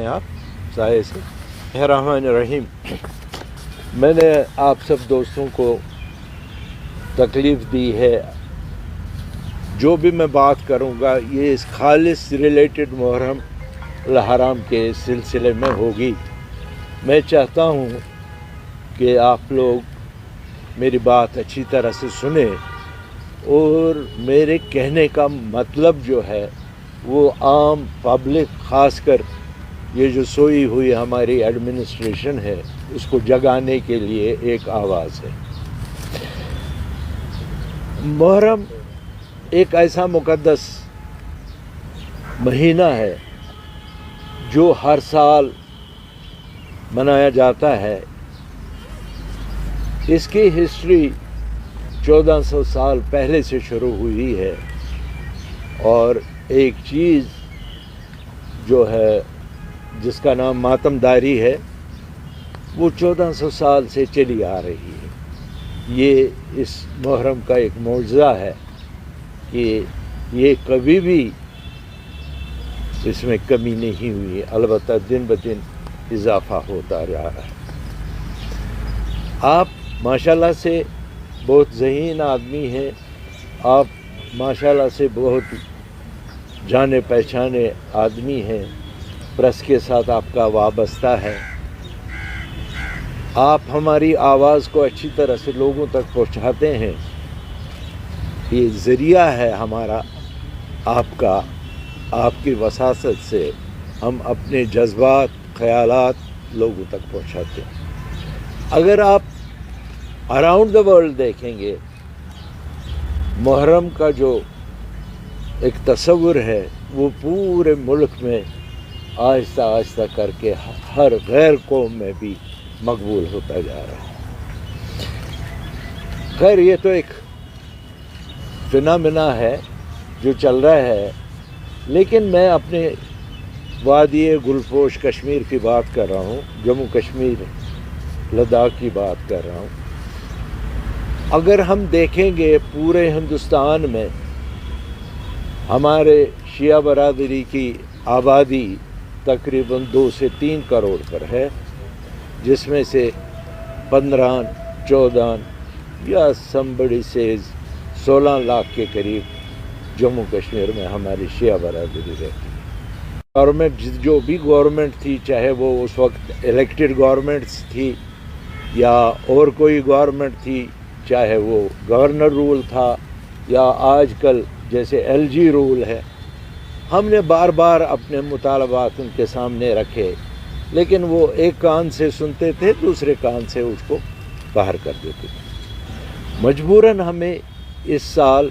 سکتے ہیں آپ سائے سے. الرحمن الرحیم. میں نے آپ سب دوستوں کو تکلیف دی ہے. جو بھی میں بات کروں گا یہ اس خالص ریلیٹڈ محرم الحرام کے سلسلے میں ہوگی. میں چاہتا ہوں کہ آپ لوگ میری بات اچھی طرح سے سنیں اور میرے کہنے کا مطلب جو ہے وہ عام پبلک خاص کر یہ جو سوئی ہوئی ہماری ایڈمنسٹریشن ہے اس کو جگانے کے لیے ایک آواز ہے. محرم ایک ایسا مقدس مہینہ ہے جو ہر سال منایا جاتا ہے. اس کی ہسٹری 1400 سال پہلے سے شروع ہوئی ہے اور ایک چیز جو ہے جس کا نام ماتم داری ہے وہ 1400 سال سے چلی آ رہی ہے. یہ اس محرم کا ایک معجزہ ہے کہ یہ کبھی بھی اس میں کمی نہیں ہوئی، البتہ دن بدن اضافہ ہوتا جا رہا ہے. آپ ماشاءاللہ سے بہت ذہین آدمی ہیں، آپ ماشاءاللہ سے بہت جانے پہچانے آدمی ہیں، پریس کے ساتھ آپ کا وابستہ ہے. آپ ہماری آواز کو اچھی طرح سے لوگوں تک پہنچاتے ہیں. یہ ذریعہ ہے ہمارا آپ کا. آپ کی وساطت سے ہم اپنے جذبات خیالات لوگوں تک پہنچاتے ہیں. اگر آپ اراؤنڈ دا ورلڈ دیکھیں گے محرم کا جو ایک تصور ہے وہ پورے ملک میں آہستہ آہستہ کر کے ہر غیر قوم میں بھی مقبول ہوتا جا رہا ہے. خیر یہ تو ایک فنامنا ہے جو چل رہا ہے، لیکن میں اپنے وادی گلپوش کشمیر کی بات کر رہا ہوں، جموں کشمیر لداخ کی بات کر رہا ہوں. اگر ہم دیکھیں گے پورے ہندوستان میں ہمارے شیعہ برادری کی آبادی تقریباً 2 سے 3 کروڑ پر ہے، جس میں سے 15 14 یا سمبڑی سے 16 لاکھ کے قریب جموں کشمیر میں ہماری شیعہ برادری رہتی ہے. گورنمنٹ جو بھی گورنمنٹ تھی، چاہے وہ اس وقت الیکٹڈ گورنمنٹس تھی یا اور کوئی گورنمنٹ تھی، چاہے وہ گورنر رول تھا یا آج کل جیسے LG رول ہے، ہم نے بار بار اپنے مطالبات ان کے سامنے رکھے، لیکن وہ ایک کان سے سنتے تھے، دوسرے کان سے اس کو باہر کر دیتے تھے. مجبوراً ہمیں اس سال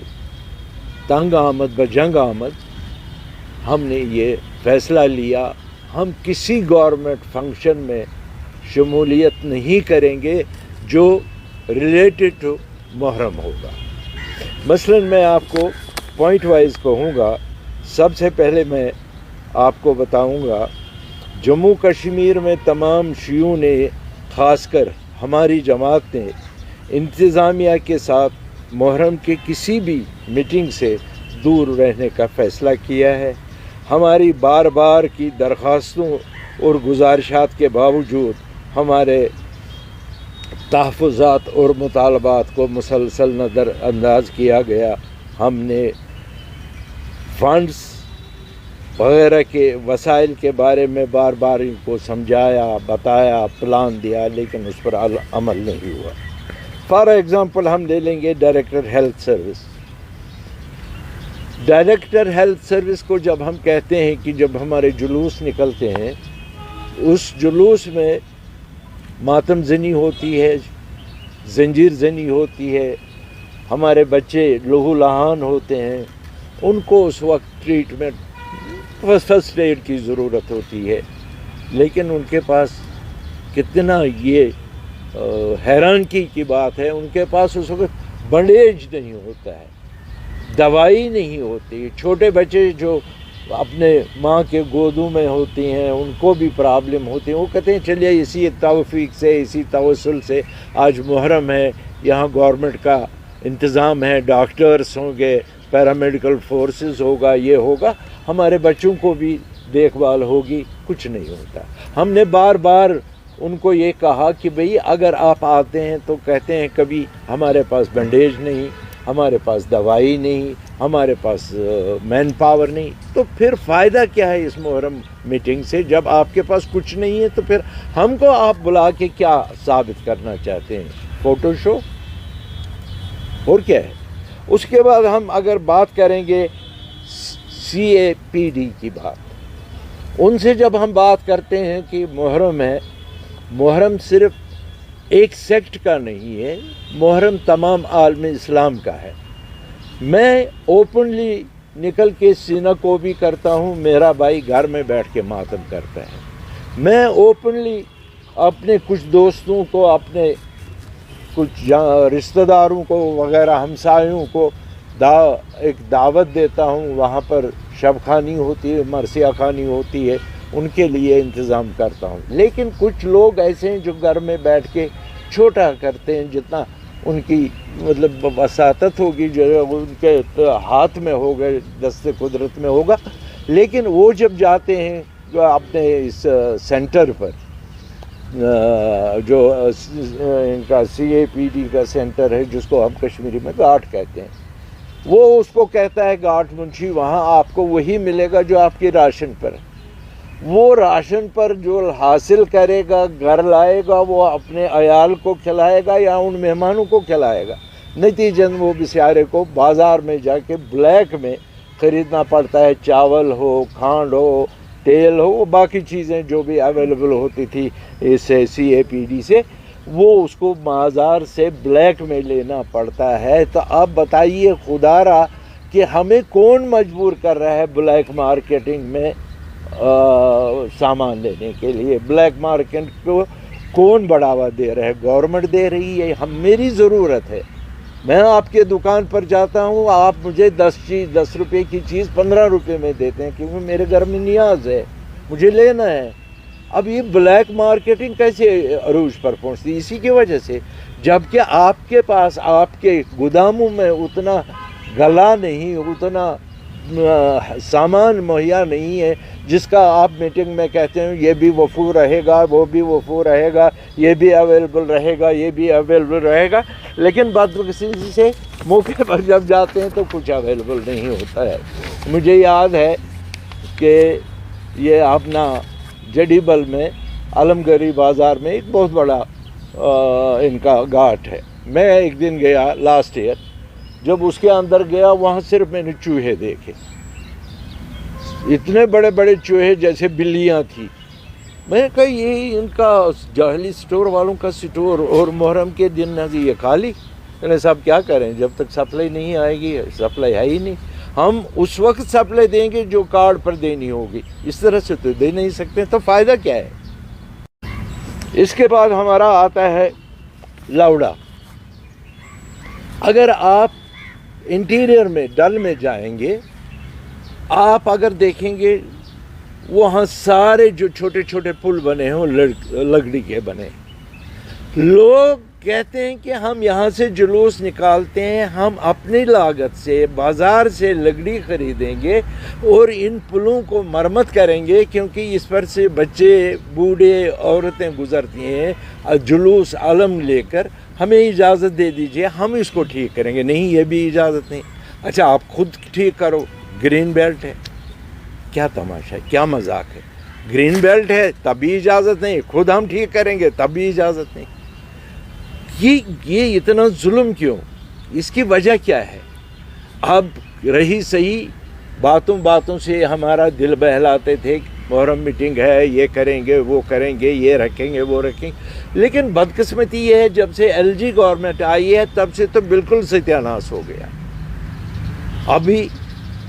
تنگ آمد بجنگ آمد ہم نے یہ فیصلہ لیا ہم کسی گورنمنٹ فنکشن میں شمولیت نہیں کریں گے جو ریلیٹڈ ٹو محرم ہوگا. مثلاً میں آپ کو پوائنٹ وائز کہوں گا. سب سے پہلے میں آپ کو بتاؤں گا جموں کشمیر میں تمام شیعوں نے، خاص کر ہماری جماعت نے، انتظامیہ کے ساتھ محرم کے کسی بھی میٹنگ سے دور رہنے کا فیصلہ کیا ہے. ہماری بار بار کی درخواستوں اور گزارشات کے باوجود ہمارے تحفظات اور مطالبات کو مسلسل نظر انداز کیا گیا. ہم نے فنڈز وغیرہ کے وسائل کے بارے میں بار بار ان کو سمجھایا، بتایا، پلان دیا، لیکن اس پر عمل نہیں ہوا. فار ایگزامپل ہم لے لیں گے director health service. Director health service کو جب ہم کہتے ہیں کہ جب ہمارے جلوس نکلتے ہیں اس جلوس میں ماتم زنی ہوتی ہے، زنجیر زنی ہوتی ہے، ہمارے بچے لہو لہان ہوتے ہیں، ان کو اس وقت ٹریٹمنٹ فرسٹ ایڈ کی ضرورت ہوتی ہے، لیکن ان کے پاس کتنا یہ حیرانگی کی بات ہے، ان کے پاس اس وقت بنڈیج نہیں ہوتا ہے، دوائی نہیں ہوتی. چھوٹے بچے جو اپنے ماں کے گودوں میں ہوتی ہیں ان کو بھی پرابلم ہوتی ہیں. وہ کہتے ہیں چلیے اسی توفیق سے، اسی توسل سے آج محرم ہے، یہاں گورنمنٹ کا انتظام ہے، ڈاکٹرز ہوں گے، پیرامیڈیکل فورسز ہوگا، یہ ہوگا، ہمارے بچوں کو بھی دیکھ بھال ہوگی، کچھ نہیں ہوتا۔ ہم نے بار بار ان کو یہ کہا کہ بھئی اگر آپ آتے ہیں تو کہتے ہیں کبھی ہمارے پاس بینڈیج نہیں، ہمارے پاس دوائی نہیں، ہمارے پاس مین پاور نہیں، تو پھر فائدہ کیا ہے اس محرم میٹنگ سے؟ جب آپ کے پاس کچھ نہیں ہے تو پھر ہم کو آپ بلا کے کیا ثابت کرنا چاہتے ہیں؟ فوٹو شو اور کیا ہے؟ اس کے بعد ہم اگر بات کریں گے سی اے پی ڈی کی بات، ان سے جب ہم بات کرتے ہیں کہ محرم ہے، محرم صرف ایک سیکٹ کا نہیں ہے، محرم تمام عالم اسلام کا ہے۔ میں اوپنلی نکل کے سینہ کو بھی کرتا ہوں، میرا بھائی گھر میں بیٹھ کے ماتم کرتا ہے۔ میں اوپنلی اپنے کچھ دوستوں کو، اپنے کچھ رشتہ داروں کو وغیرہ ہمسایوں کو ایک دعوت دیتا ہوں، وہاں پر شب خوانی ہوتی ہے، مرثیہ خوانی ہوتی ہے، ان کے لیے انتظام کرتا ہوں۔ لیکن کچھ لوگ ایسے ہیں جو گھر میں بیٹھ کے چھوٹا کرتے ہیں، جتنا ان کی مطلب وساطت ہوگی، جو ان کے ہاتھ میں ہوگا، دست قدرت میں ہوگا۔ لیکن وہ جب جاتے ہیں اپنے اس سینٹر پر، جو ان کا سی اے پی ڈی کا سینٹر ہے، جس کو ہم کشمیری میں گاٹ کہتے ہیں، وہ اس کو کہتا ہے گاٹ منشی، وہاں آپ کو وہی ملے گا جو آپ کی راشن پر ہے۔ وہ راشن پر جو حاصل کرے گا، گھر لائے گا، وہ اپنے عیال کو کھلائے گا یا ان مہمانوں کو کھلائے گا۔ نتیجن وہ بیچارے کو بازار میں جا کے بلیک میں خریدنا پڑتا ہے، چاول ہو، کھانڈ ہو، تیل ہو، باقی چیزیں جو بھی اویلیبل ہوتی تھی اس سی اے پی ڈی سے، وہ اس کو بازار سے بلیک میں لینا پڑتا ہے۔ تو اب بتائیے خدا را کہ ہمیں کون مجبور کر رہا ہے بلیک مارکیٹنگ میں سامان لینے کے لیے؟ بلیک مارکیٹ کو کون بڑھاوا دے رہا ہے؟ گورنمنٹ دے رہی ہے۔ میری ضرورت ہے، میں آپ کے دکان پر جاتا ہوں، آپ مجھے 10 روپے کی چیز 15 روپے میں دیتے ہیں، کیونکہ میرے گھر میں نیاز ہے، مجھے لینا ہے۔ اب یہ بلیک مارکیٹنگ کیسے عروج پر پہنچتی؟ اسی کی وجہ سے، جبکہ آپ کے پاس آپ کے گوداموں میں اتنا گلا نہیں، اتنا سامان مہیا نہیں ہے جس کا آپ میٹنگ میں کہتے ہیں یہ بھی وفور رہے گا، وہ بھی وفور رہے گا، یہ بھی اویلیبل رہے گا، یہ بھی اویلیبل رہے گا، لیکن بدقسمتی سے موقع پر جب جاتے ہیں تو کچھ اویلیبل نہیں ہوتا ہے۔ مجھے یاد ہے کہ یہ اپنا جڈیبل میں علمگری بازار میں ایک بہت بڑا ان کا گھاٹ ہے۔ میں ایک دن گیا لاسٹ ایئر، جب اس کے اندر گیا وہاں صرف میں نے چوہے دیکھے، اتنے بڑے بڑے چوہے جیسے بلیاں تھیں۔ میں نے کہا یہ ان کا جاہلی سٹور والوں کا سٹور، اور محرم کے دن یہ خالی۔ میں نے صاحب کیا کریں، جب تک سپلائی نہیں آئے گی، سپلائی ہے ہی نہیں، ہم اس وقت سپلائی دیں گے جو کارڈ پر دینی ہوگی، اس طرح سے تو دے نہیں سکتے، تو فائدہ کیا ہے؟ اس کے بعد ہمارا آتا ہے لوڑا۔ اگر آپ انٹیریئر میں ڈل میں جائیں گے، آپ اگر دیکھیں گے وہاں سارے جو چھوٹے چھوٹے پل بنے ہوں لکڑی کے بنے، لوگ کہتے ہیں کہ ہم یہاں سے جلوس نکالتے ہیں، ہم اپنی لاگت سے بازار سے لکڑی خریدیں گے اور ان پلوں کو مرمت کریں گے، کیونکہ اس پر سے بچے، بوڑھے، عورتیں گزرتی ہیں جلوس علم لے کر، ہمیں اجازت دے دیجئے، ہم اس کو ٹھیک کریں گے۔ نہیں، یہ بھی اجازت نہیں۔ اچھا آپ خود ٹھیک کرو، گرین بیلٹ ہے، کیا تماشا ہے، کیا مذاق ہے؟ گرین بیلٹ ہے تب بھی اجازت نہیں، خود ہم ٹھیک کریں گے تب بھی اجازت نہیں۔ یہ اتنا ظلم کیوں؟ اس کی وجہ کیا ہے؟ اب رہی صحیح باتوں سے ہمارا دل بہلاتے تھے، محرم میٹنگ ہے، یہ کریں گے، وہ کریں گے، یہ رکھیں گے، وہ رکھیں گے، لیکن بدقسمتی یہ ہے جب سے ایل جی گورنمنٹ آئی ہے تب سے تو بالکل ستیہ ناش ہو گیا۔ ابھی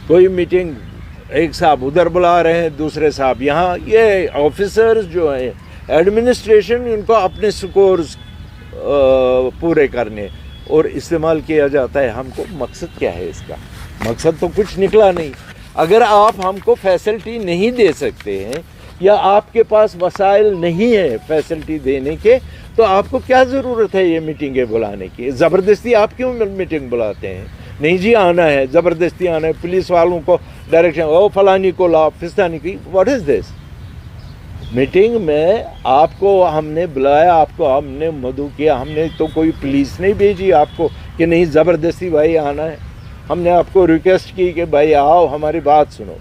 کوئی میٹنگ ایک صاحب ادھر بلا رہے ہیں، دوسرے صاحب یہاں، یہ آفیسرز جو ہیں ایڈمنسٹریشن، ان کو اپنے سکورز پورے کرنے اور استعمال کیا جاتا ہے۔ ہم کو مقصد کیا ہے اس کا؟ مقصد تو کچھ نکلا نہیں۔ اگر آپ ہم کو فیسلٹی نہیں دے سکتے ہیں یا آپ کے پاس وسائل نہیں ہیں فیسلٹی دینے کے، تو آپ کو کیا ضرورت ہے یہ میٹنگیں بلانے کی؟ زبردستی آپ کیوں میٹنگ بلاتے ہیں؟ نہیں جی آنا ہے، زبردستی آنا ہے، پولیس والوں کو ڈائریکشن، او فلانی کو لا فستانی کی. What is this? میٹنگ میں آپ کو ہم نے بلایا، آپ کو ہم نے مدعو کیا، ہم نے تو کوئی پولیس نہیں بھیجی آپ کو کہ نہیں زبردستی بھائی آنا ہے. ہم نے آپ کو ریکویسٹ کی کہ بھائی آؤ ہماری بات سنو.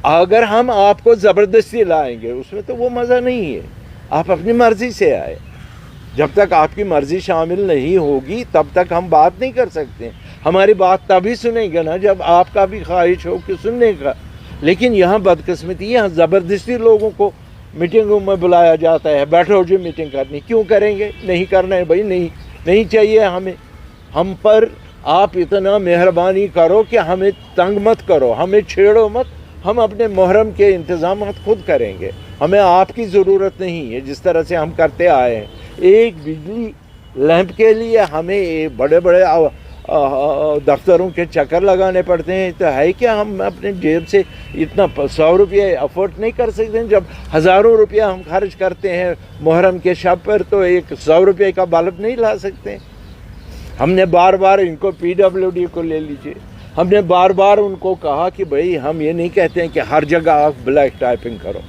اگر ہم آپ کو زبردستی لائیں گے اس میں تو وہ مزہ نہیں ہے. آپ اپنی مرضی سے آئے. جب تک آپ کی مرضی شامل نہیں ہوگی تب تک ہم بات نہیں کر سکتے. ہماری بات تبھی سنیں گے نا جب آپ کا بھی خواہش ہو کہ سننے کا. لیکن یہاں بدقسمتی، یہاں زبردستی لوگوں کو میٹنگوں میں بلایا جاتا ہے، بیٹھو جی میٹنگ کرنی. کیوں کریں گے؟ نہیں کرنا ہے بھائی، نہیں چاہیے ہمیں. ہم پر آپ اتنا مہربانی کرو کہ ہمیں تنگ مت کرو، ہمیں چھیڑو مت. ہم اپنے محرم کے انتظامات خود کریں گے. ہمیں آپ کی ضرورت نہیں ہے. جس طرح سے ہم کرتے آئے ہیں، ایک بجلی لیمپ کے لیے ہمیں بڑے بڑے دفتروں کے چکر لگانے پڑتے ہیں. تو ہے کہ ہم اپنے جیب سے اتنا 100 روپیہ افورڈ نہیں کر سکتے. جب ہزاروں روپیہ ہم خرچ کرتے ہیں محرم کے شب پر تو ایک 100 روپے کا بلب نہیں لا سکتے. ہم نے بار بار ان کو PWD کو لے لیجئے، ہم نے بار بار ان کو کہا کہ بھئی ہم یہ نہیں کہتے ہیں کہ ہر جگہ آپ بلیک ٹائپنگ کرو،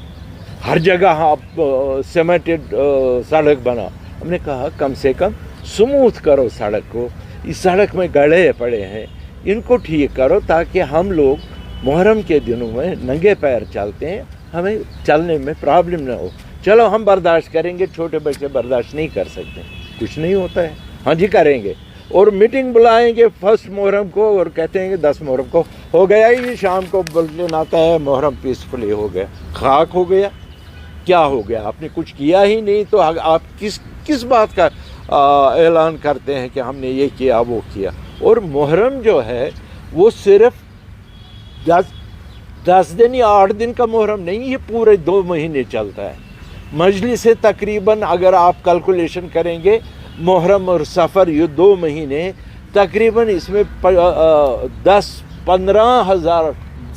ہر جگہ آپ سیمنٹڈ سڑک بناؤ. ہم نے کہا کم سے کم سموتھ کرو سڑک کو. اس سڑک میں گڑھے پڑے ہیں، ان کو ٹھیک کرو تاکہ ہم لوگ محرم کے دنوں میں ننگے پیر چلتے ہیں، ہمیں چلنے میں پرابلم نہ ہو. چلو ہم برداشت کریں گے، چھوٹے بچے برداشت نہیں کر سکتے. کچھ نہیں ہوتا ہے، ہاں جی کریں گے. اور میٹنگ بلائیں گے 1 محرم کو اور کہتے ہیں کہ 10 محرم کو ہو گیا. یہ شام کو بلٹن آتا ہے محرم پیسفلی ہو گیا. خاک ہو گیا. کیا ہو گیا؟ آپ نے کچھ کیا ہی نہیں تو آپ کس بات کا اعلان کرتے ہیں کہ ہم نے یہ کیا وہ کیا. اور محرم جو ہے وہ صرف 10 دن یا 8 دن کا محرم نہیں، یہ پورے 2 مہینے چلتا ہے. مجلس سے تقریباً اگر آپ کیلکولیشن کریں گے محرم اور سفر یہ 2 مہینے تقریباً اس میں 10-15 ہزار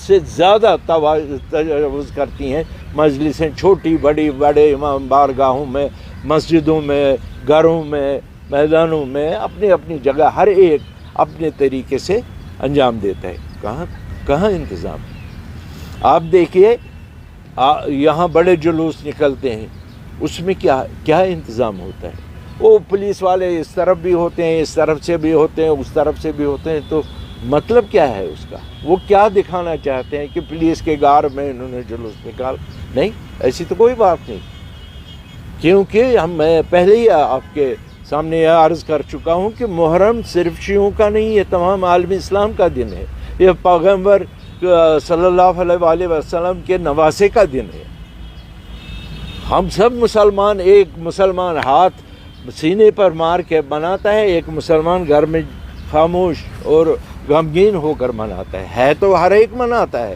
سے زیادہ تجاوز کرتی ہیں مجلسیں، چھوٹی بڑی بڑے امام بارگاہوں میں، مسجدوں میں، گھروں میں، میدانوں میں، اپنی اپنی جگہ ہر ایک اپنے طریقے سے انجام دیتا ہے. کہاں انتظام؟ آپ دیکھیے یہاں بڑے جلوس نکلتے ہیں، اس میں کیا انتظام ہوتا ہے. وہ پولیس والے اس طرف بھی ہوتے ہیں، اس طرف سے بھی ہوتے ہیں، اس طرف سے بھی ہوتے ہیں. تو مطلب کیا ہے اس کا؟ وہ کیا دکھانا چاہتے ہیں کہ پولیس کے گار میں انہوں نے جلوس نکال؟ نہیں، ایسی تو کوئی بات نہیں. کیونکہ میں پہلے ہی آپ کے سامنے یہ عرض کر چکا ہوں کہ محرم صرف شیعوں کا نہیں، یہ تمام عالم اسلام کا دن ہے. یہ پیغمبر صلی اللہ علیہ وآلہ وسلم کے نواسے کا دن ہے. ہم سب مسلمان، ایک مسلمان ہاتھ سینے پر مار کے مناتا ہے، ایک مسلمان گھر میں خاموش اور غمگین ہو کر مناتا ہے تو ہر ایک مناتا ہے.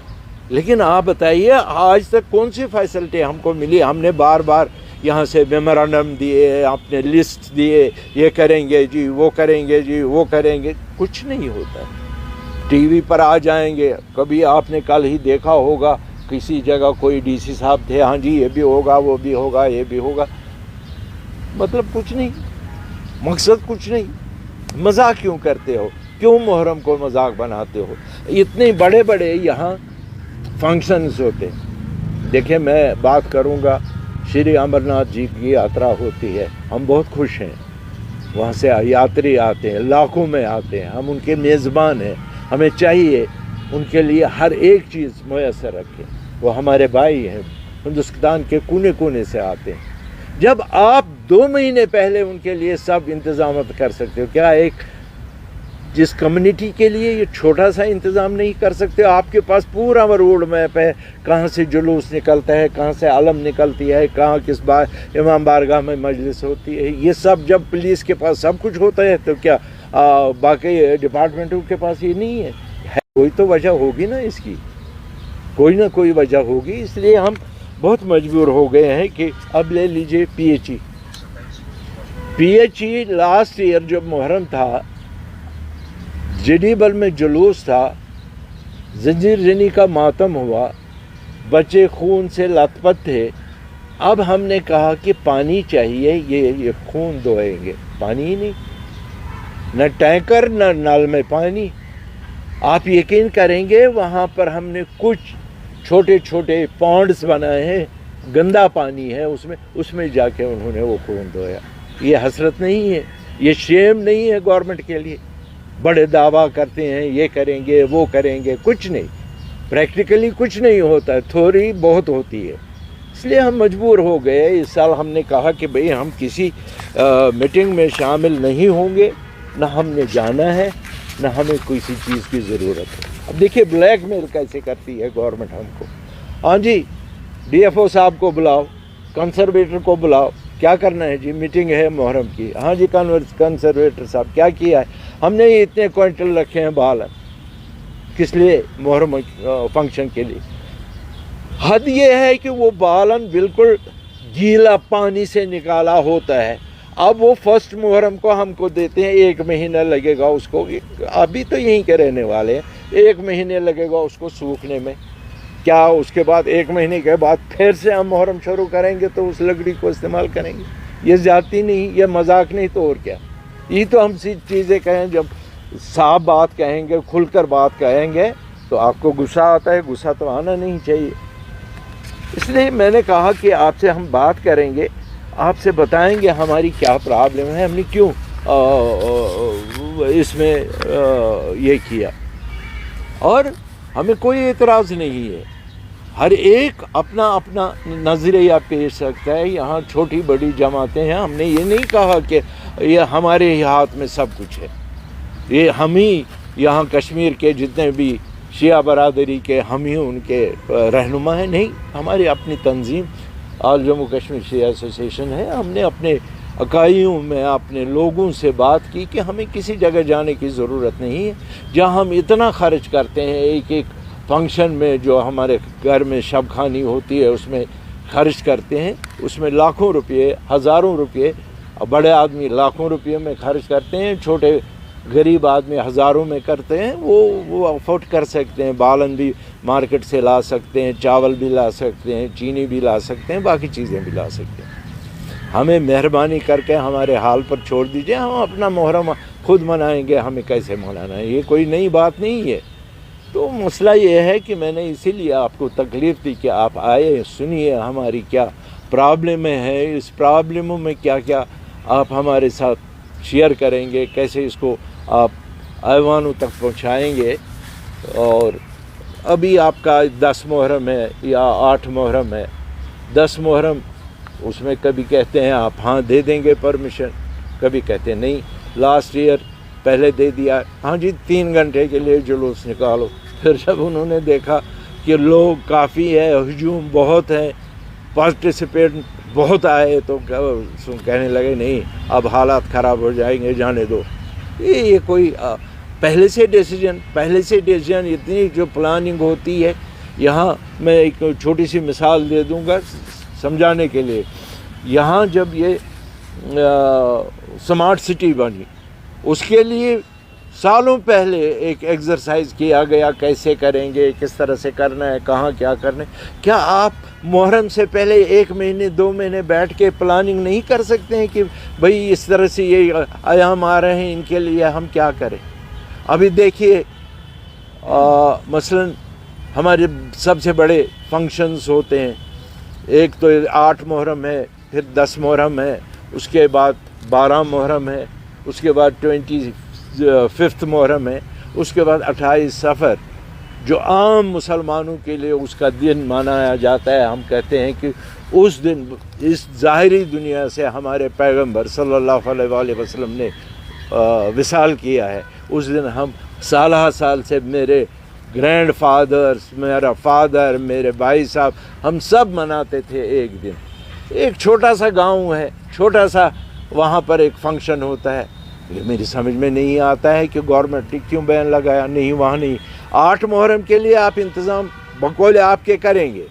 لیکن آپ بتائیے آج تک کون سی فیسلٹی ہم کو ملی؟ ہم نے بار بار یہاں سے میمورنڈم دیے، اپنے لسٹ دیے، یہ کریں گے جی، وہ کریں گے جی، وہ کریں گے، کچھ نہیں ہوتا. ٹی وی پر آ جائیں گے. کبھی آپ نے کل ہی دیکھا ہوگا کسی جگہ کوئی DC صاحب تھے، ہاں جی یہ بھی ہوگا، وہ بھی ہوگا، یہ بھی ہوگا. مطلب کچھ نہیں، مقصد کچھ نہیں. مذاق کیوں کرتے ہو؟ کیوں محرم کو مذاق بناتے ہو؟ اتنے بڑے بڑے یہاں فنکشنز ہوتے. دیکھیں میں بات کروں گا، شری امرناتھ جی کی یاترا ہوتی ہے، ہم بہت خوش ہیں. وہاں سے یاتری آتے ہیں، لاکھوں میں آتے ہیں، ہم ان کے میزبان ہیں. ہمیں چاہیے ان کے لیے ہر ایک چیز میسر رکھیں. وہ ہمارے بھائی ہیں، ہندوستان کے کونے کونے سے آتے ہیں. جب آپ 2 مہینے پہلے ان کے لیے سب انتظامات کر سکتے ہو، کیا ایک جس کمیونٹی کے لیے یہ چھوٹا سا انتظام نہیں کر سکتے؟ آپ کے پاس پورا روڈ میپ ہے، کہاں سے جلوس نکلتا ہے، کہاں سے علم نکلتی ہے، کہاں کس بار امام بارگاہ میں مجلس ہوتی ہے. یہ سب جب پولیس کے پاس سب کچھ ہوتا ہے تو کیا باقی ڈپارٹمنٹوں کے پاس یہ نہیں ہے؟ کوئی تو وجہ ہوگی نا اس کی، کوئی نہ کوئی وجہ ہوگی. اس لیے ہم بہت مجبور ہو گئے ہیں کہ اب لے لیجئے PHE لاسٹ ایئر جب محرم تھا، جڈیبل میں جلوس تھا، زنجیر زنی کا ماتم ہوا، بچے خون سے لت پت تھے. اب ہم نے کہا کہ پانی چاہیے، یہ خون دھوئیں گے. پانی ہی نہیں، نہ ٹینکر نہ نل میں پانی. آپ یقین کریں گے وہاں پر ہم نے کچھ چھوٹے چھوٹے پونڈز بنائے ہیں، گندا پانی ہے اس میں جا کے انہوں نے وہ خون دھویا۔ یہ حسرت نہیں ہے، یہ شیم نہیں ہے گورنمنٹ کے لیے؟ بڑے دعویٰ کرتے ہیں یہ کریں گے وہ کریں گے، کچھ نہیں، پریکٹیکلی کچھ نہیں ہوتا ہے، تھوڑی بہت ہوتی ہے۔ اس لیے ہم مجبور ہو گئے، اس سال ہم نے کہا کہ بھئی ہم کسی میٹنگ میں شامل نہیں ہوں گے، نہ ہم نے جانا ہے، نہ ہمیں کسی چیز کی ضرورت ہے۔ اب دیکھیے بلیک میل کیسے کرتی ہے گورنمنٹ ہم کو۔ ہاں جی، ڈی ایف او صاحب کو بلاؤ، کنسرویٹر کو بلاؤ، کیا کرنا ہے جی؟ میٹنگ ہے محرم کی۔ ہاں جی کنسرویٹر صاحب کیا کیا ہے؟ ہم نے اتنے کوئنٹل رکھے ہیں بالن، کس لیے؟ محرم فنکشن کے لیے۔ حد یہ ہے کہ وہ بالن بالکل گیلا پانی سے نکالا ہوتا ہے، اب وہ فرسٹ محرم کو ہم کو دیتے ہیں، 1 مہینہ لگے گا اس کو، ابھی تو یہیں کے رہنے والے ہیں، 1 مہینے لگے گا اس کو سوکھنے میں۔ کیا اس کے بعد 1 مہینے کے بعد پھر سے ہم محرم شروع کریں گے تو اس لکڑی کو استعمال کریں گے؟ یہ زیادتی نہیں، یہ مذاق نہیں تو اور کیا؟ یہ تو ہم سی چیزیں کہیں، جب صاف بات کہیں گے، کھل کر بات کہیں گے تو آپ کو غصہ آتا ہے، غصہ تو آنا نہیں چاہیے۔ اس لیے میں نے کہا کہ آپ سے ہم بات کریں گے، آپ سے بتائیں گے ہماری کیا پرابلم ہے، ہم نے کیوں اس میں یہ کیا، اور ہمیں کوئی اعتراض نہیں ہے، ہر ایک اپنا اپنا نظریہ پیش رکھتا ہے۔ یہاں چھوٹی بڑی جماعتیں ہیں، ہم نے یہ نہیں کہا کہ یہ ہمارے ہی ہاتھ میں سب کچھ ہے، یہ ہم ہی یہاں کشمیر کے جتنے بھی شیعہ برادری کے ہم ہی ان کے رہنما ہیں، نہیں، ہماری اپنی تنظیم آل جموں کشمیر شیعہ ایسوسیشن ہے۔ ہم نے اپنے اکائیوں میں اپنے لوگوں سے بات کی کہ ہمیں کسی جگہ جانے کی ضرورت نہیں ہے، جہاں ہم اتنا خرچ کرتے ہیں ایک فنکشن میں، جو ہمارے گھر میں شب خانی ہوتی ہے اس میں خرچ کرتے ہیں، اس میں لاکھوں روپئے، ہزاروں روپئے، بڑے آدمی لاکھوں روپئے میں خرچ کرتے ہیں، چھوٹے غریب آدمی ہزاروں میں کرتے ہیں، وہ افورڈ کر سکتے ہیں، بالن بھی مارکیٹ سے لا سکتے ہیں، چاول بھی لا سکتے ہیں، چینی بھی لا سکتے ہیں، باقی چیزیں بھی لا سکتے ہیں۔ ہمیں مہربانی کر کے ہمارے حال پر چھوڑ دیجئے، ہم اپنا محرم خود منائیں گے، ہمیں کیسے منانا ہے، یہ کوئی نئی بات نہیں ہے۔ تو مسئلہ یہ ہے کہ میں نے اسی لیے آپ کو تکلیف دی کہ آپ آئے، سنیے ہماری کیا پرابلمیں ہیں، اس پرابلموں میں کیا کیا آپ ہمارے ساتھ شیئر کریں گے، کیسے اس کو آپ ایوانوں تک پہنچائیں گے۔ اور ابھی آپ کا 10 محرم ہے یا 8 محرم ہے، 10 محرم اس میں کبھی کہتے ہیں آپ ہاں دے دیں گے پرمیشن، کبھی کہتے ہیں نہیں۔ لاسٹ ایئر پہلے دے دیا، ہاں جی 3 گھنٹے کے لیے جلوس نکالو، پھر جب انہوں نے دیکھا کہ لوگ کافی ہے، ہجوم بہت ہے، پارٹیسپیٹ بہت آئے، تو کہنے لگے نہیں اب حالات خراب ہو جائیں گے، جانے دو۔ یہ کوئی پہلے سے ڈیسیجن اتنی جو پلاننگ ہوتی ہے۔ یہاں میں ایک چھوٹی سی مثال دے دوں گا سمجھانے کے لیے۔ یہاں جب یہ سمارٹ سٹی بنی، اس کے لیے سالوں پہلے ایک ایکسرسائز کیا گیا، کیسے کریں گے، کس طرح سے کرنا ہے، کہاں کیا کرنا ہے۔ کیا آپ محرم سے پہلے 1 مہینے 2 مہینے بیٹھ کے پلاننگ نہیں کر سکتے ہیں کہ بھئی اس طرح سے یہ ایام آ رہے ہیں، ان کے لیے ہم کیا کریں؟ ابھی دیکھیے مثلاً ہمارے سب سے بڑے فنکشنز ہوتے ہیں، ایک تو 8 محرم ہے، پھر 10 محرم ہے، اس کے بعد 12 محرم ہے، اس کے بعد 25 محرم ہے، اس کے بعد 28 صفر، جو عام مسلمانوں کے لیے اس کا دن منایا جاتا ہے۔ ہم کہتے ہیں کہ اس دن اس ظاہری دنیا سے ہمارے پیغمبر صلی اللہ علیہ وآلہ وسلم نے وصال کیا ہے۔ اس دن ہم سالہ سال سے میرے گرینڈ فادرز، میرا فادر، میرے بھائی صاحب، ہم سب مناتے تھے ایک دن۔ ایک چھوٹا سا گاؤں ہے، چھوٹا سا وہاں پر ایک فنکشن ہوتا ہے۔ یہ میری سمجھ میں نہیں آتا ہے کہ گورنمنٹ نے کیوں بین لگایا، نہیں وہاں نہیں۔ 8 محرم کے لیے آپ انتظام بقول آپ کے کریں گے،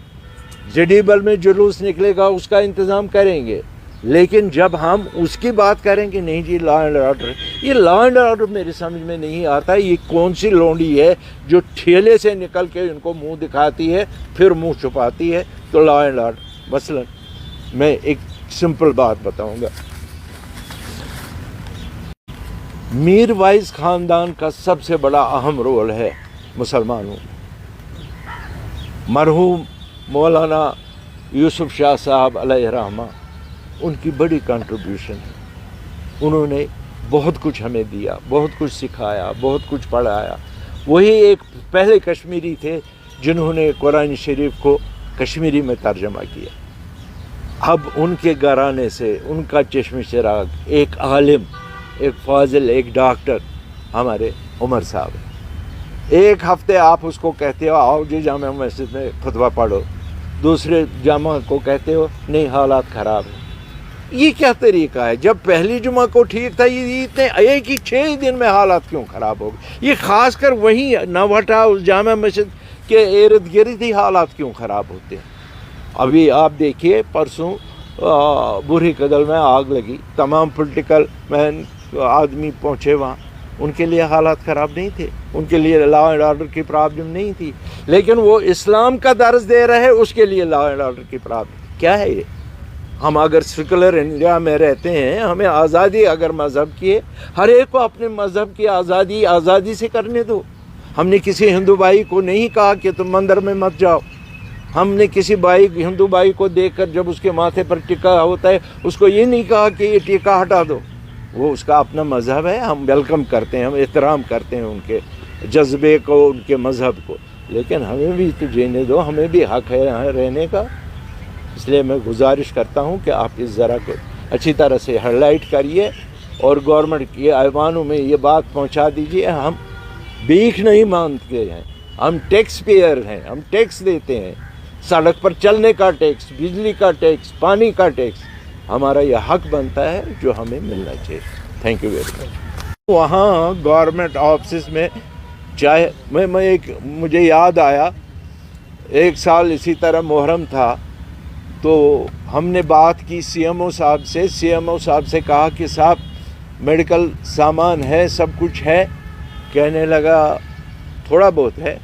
جڈیبل میں جلوس نکلے گا اس کا انتظام کریں گے، لیکن جب ہم اس کی بات کریں گے نہیں جی لا اینڈ آرڈر، یہ لا اینڈ آرڈر میری سمجھ میں نہیں آتا۔ یہ کون سی لونڈی ہے جو ٹھیلے سے نکل کے ان کو منہ دکھاتی ہے پھر منہ چھپاتی ہے تو لا اینڈ آرڈر؟ مثلا میں ایک سمپل بات بتاؤں گا، میر وائز خاندان کا سب سے بڑا اہم رول ہے مسلمانوں میں. مرحوم مولانا یوسف شاہ صاحب علیہ رحمہ، ان کی بڑی کنٹریبیوشن ہے. انہوں نے بہت کچھ ہمیں دیا، بہت کچھ سکھایا، بہت کچھ پڑھایا. وہی ایک پہلے کشمیری تھے جنہوں نے قرآن شریف کو کشمیری میں ترجمہ کیا. اب ان کے گھرانے سے، ان کا چشم چراغ ایک عالم، ایک فاضل، ایک ڈاکٹر ہمارے عمر صاحب ہیں. ایک ہفتے آپ اس کو کہتے ہو آؤ جی جامع مسجد میں خطبہ پڑھو، دوسرے جمعہ کو کہتے ہو نہیں حالات خراب ہیں. یہ کیا طریقہ ہے؟ جب پہلی جمعہ کو ٹھیک تھا، یہ اتنے ایک ہی 6 دن میں حالات کیوں خراب ہو گئے؟ یہ خاص کر وہیں نوہٹا اس جامع مسجد کے ارد گرد ہی حالات کیوں خراب ہوتے ہیں؟ ابھی آپ دیکھیے پرسوں بوڑھی کدل میں آگ لگی، تمام پولیٹیکل مین آدمی پہنچے وہاں. ان کے لیے حالات خراب نہیں تھے، ان کے لیے لا اینڈ آرڈر کی پرابلم نہیں تھی، لیکن وہ اسلام کا درس دے رہے، اس کے لیے لا اینڈ آرڈر کی پرابلم. کیا ہے یہ؟ ہم اگر سیکولر انڈیا میں رہتے ہیں، ہمیں آزادی اگر مذہب کی ہے، ہر ایک کو اپنے مذہب کی آزادی سے کرنے دو. ہم نے کسی ہندو بھائی کو نہیں کہا کہ تم مندر میں مت جاؤ. ہم نے کسی ہندو بھائی کو دیکھ کر جب اس کے ماتھے پر ٹیکا ہوتا ہے، اس کو یہ نہیں کہا کہ یہ ٹیکا ہٹا دو. وہ اس کا اپنا مذہب ہے، ہم ویلکم کرتے ہیں، ہم احترام کرتے ہیں ان کے جذبے کو، ان کے مذہب کو، لیکن ہمیں بھی تو جینے دو، ہمیں بھی حق ہے یہاں رہنے کا. اس لیے میں گزارش کرتا ہوں کہ آپ اس ذرا کو اچھی طرح سے ہائی لائٹ کریے اور گورنمنٹ کے ایوانوں میں یہ بات پہنچا دیجیے. ہم بھیک نہیں مانگتے ہیں، ہم ٹیکس پیئر ہیں، ہم ٹیکس دیتے ہیں. سڑک پر چلنے کا ٹیکس، بجلی کا ٹیکس، پانی کا ٹیکس، ہمارا یہ حق بنتا ہے جو ہمیں ملنا چاہیے. Thank you very much. وہاں گورنمنٹ آفسز میں چاہے مجھے یاد آیا، ایک سال اسی طرح محرم تھا تو ہم نے بات کی سی ایم او صاحب سے. سی ایم او صاحب سے کہا کہ صاحب میڈیکل سامان ہے، سب کچھ ہے. کہنے لگا تھوڑا بہت ہے.